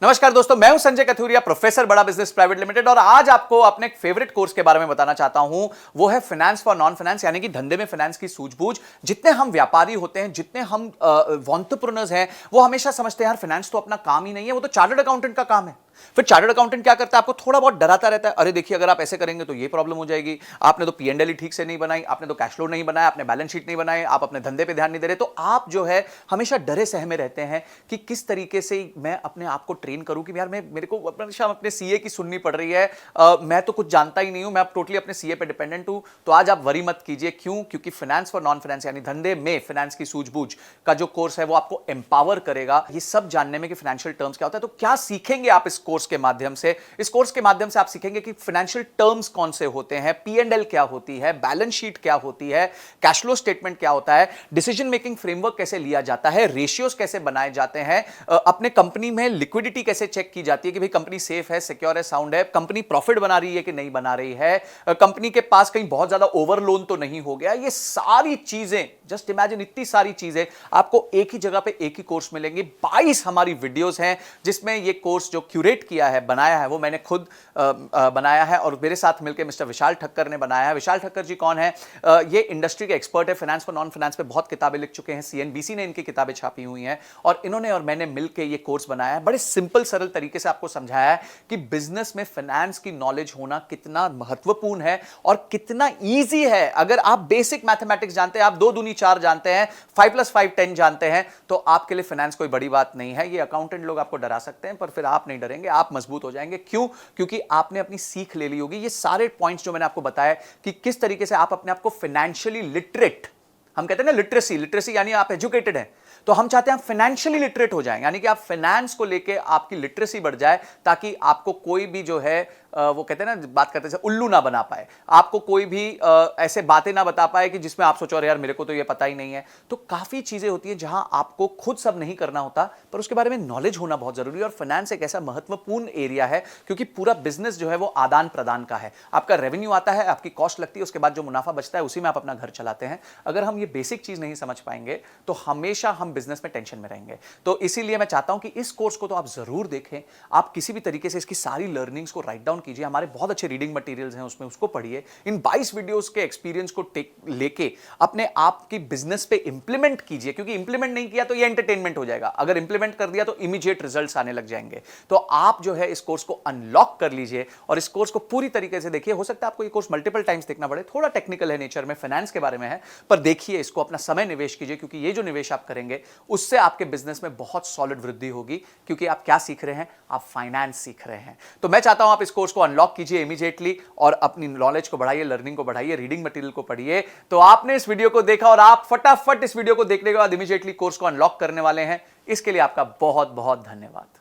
नमस्कार दोस्तों, मैं हूं संजय कथुरिया, प्रोफेसर बड़ा बिजनेस प्राइवेट लिमिटेड। और आज आपको अपने एक फेवरेट कोर्स के बारे में बताना चाहता हूं। वो है फाइनेंस फॉर नॉन फाइनेंस, यानी कि धंधे में फाइनेंस की सूझबूझ। जितने हम व्यापारी होते हैं, जितने हम एंटरप्रेन्योर्स हैं, वो हमेशा समझते हैं यार फाइनेंस तो अपना काम ही नहीं है, वो तो चार्टर्ड अकाउंटेंट का काम है। फिर चार्टर्ड अकाउंटेंट क्या करता है, आपको थोड़ा बहुत डराता रहता है, अरे देखिए अगर आप ऐसे करेंगे तो ये प्रॉब्लम हो जाएगी, आपने तो पी एंड एल ही ठीक से नहीं बनाई, आपने तो कैश फ्लो नहीं बनाया, आपने बैलेंस शीट नहीं बनाई, आप अपने धंधे पे ध्यान नहीं दे रहे। तो आप जो है हमेशा डरे सहमे रहते हैं कि किस तरीके से मैं अपने आप को ट्रेन करूं कि यार मेरे को हमेशा अपने सीए की सुननी पड़ रही है, मैं तो कुछ जानता ही नहीं हूं, मैं टोटली अपने सीए पे डिपेंडेंट हूं। तो आज आप वरी मत कीजिए। क्यों? क्योंकि फाइनेंस फॉर नॉन फाइनेंस यानी धंधे में फाइनेंस की सूझबूझ का जो कोर्स है वो आपको एम्पावर करेगा ये सब जानने में कि फाइनेंशियल टर्म्स क्या होता है। तो क्या सीखेंगे आप इस कोर्स के माध्यम से? इस कोर्स के माध्यम से आप सीखेंगे कि फाइनेंशियल टर्म्स कौन से होते हैं, पी एंड एल क्या होती है, बैलेंस शीट क्या होती है, कैश फ्लो स्टेटमेंट क्या होता है, डिसीजन मेकिंग फ्रेमवर्क कैसे लिया जाता है, रेशियोज कैसे बनाए जाते हैं, अपने कंपनी में लिक्विडिटी कैसे चेक की जाती है कि भाई कंपनी सेफ है, सिक्योर है, साउंड है, कंपनी प्रॉफिट बना रही है कि नहीं बना रही है, कंपनी के पास कहीं बहुत ज्यादा ओवर लोन तो नहीं हो गया। ये सारी चीजें, जस्ट इमेजिन, इतनी सारी चीजें आपको एक ही जगह पे एक ही कोर्स मिलेंगी। 22 हमारी वीडियोस हैं जिसमें ये कोर्स जो क्यूरेट किया है, बनाया है, वो मैंने खुद बनाया है और मेरे साथ मिलकर मिस्टर विशाल ठक्कर ने बनाया है। विशाल ठक्कर जी कौन है? ये इंडस्ट्री के एक्सपर्ट है, फाइनेंस फॉर नॉन फाइनेंस पे बहुत किताबें लिख चुके हैं, सीएनबीसी ने इनकी किताबें छापी हुई हैं और इन्होंने और मैंने मिलकर ये कोर्स बनाया है। बड़े सिंपल सरल तरीके से आपको समझाया है कि बिजनेस में फाइनेंस की नॉलेज होना कितना महत्वपूर्ण है और कितना ईजी है। अगर आप बेसिक मैथमेटिक्स जानते हैं, आप 2 दूनी 4 जानते हैं, 5 + 5 10 जानते हैं, तो आपके लिए फाइनेंस कोई बड़ी बात नहीं है। ये अकाउंटेंट लोग आपको डरा सकते हैं पर फिर आप नहीं डरेंगे, आप मजबूत हो जाएंगे। क्यों? क्योंकि आपने अपनी सीख ले ली होगी। ये सारे पॉइंट्स जो मैंने आपको बताया कि किस तरीके से आप अपने आप को फाइनेंशियली लिटरेट, हम कहते हैं ना लिटरेसी यानी आप एजुकेटेड हैं, तो हम चाहते हैं आप फाइनेंशियली लिटरेट हो जाएं, यानी कि आप फाइनेंस को लेके आपकी लिटरेसी बढ़ जाए ताकि आपको कोई भी जो है वो कहते हैं ना, बात करते हैं उल्लू ना बना पाए, आपको कोई भी ऐसे बातें ना बता पाए कि जिसमें आप सोचो अरे यार मेरे को तो ये पता ही नहीं है। तो काफी चीजें होती हैं जहां आपको खुद सब नहीं करना होता पर उसके बारे में नॉलेज होना बहुत जरूरी है। और फाइनेंस एक ऐसा महत्वपूर्ण एरिया है क्योंकि पूरा बिजनेस जो है वो आदान प्रदान का है। आपका रेवेन्यू आता है, आपकी कॉस्ट लगती है, उसके बाद जो मुनाफा बचता है उसी में आप अपना घर चलाते हैं। अगर हम ये बेसिक चीज नहीं समझ पाएंगे तो हमेशा हम बिजनेस में टेंशन में रहेंगे। तो इसीलिए मैं चाहता हूं कि इस कोर्स को तो आप जरूर देखें, आप किसी भी तरीके से इसकी सारी लर्निंग्स को राइट डाउन कीजिए। हमारे बहुत अच्छे रीडिंग मटेरियल्स हैं उसमें, उसको पढ़िए। इन 22 वीडियोस के एक्सपीरियंस को लेके अपने आप की बिजनेस पे इंप्लीमेंट कीजिए, क्योंकि इंप्लीमेंट नहीं किया तो ये एंटरटेनमेंट हो जाएगा, अगर इंप्लीमेंट कर दिया तो इमीडिएट रिजल्ट्स आने लग जाएंगे। तो आप जो है इस कोर्स को अनलॉक कर लीजिए और इस कोर्स को पूरी तरीके से देखिए। हो सकता है आपको ये कोर्स मल्टीपल टाइम्स देखना पड़े, थोड़ा टेक्निकल है नेचर में, फाइनेंस के बारे में है, पर देखिए इसको, अपना समय निवेश कीजिए, क्योंकि ये जो निवेश आप करेंगे उससे आपके बिजनेस में बहुत सॉलिड वृद्धि होगी। क्योंकि आप क्या सीख रहे हैं? आप फाइनेंस सीख रहे हैं। तो मैं चाहता हूं आप इस कोर्स को अनलॉक कीजिए इमीडिएटली और अपनी नॉलेज को बढ़ाइए, लर्निंग को बढ़ाइए, रीडिंग मटेरियल को पढ़िए। तो आपने इस वीडियो को देखा और आप फटाफट इस वीडियो को देखने के बाद इमीडिएटली कोर्स को अनलॉक करने वाले हैं। इसके लिए आपका बहुत बहुत धन्यवाद।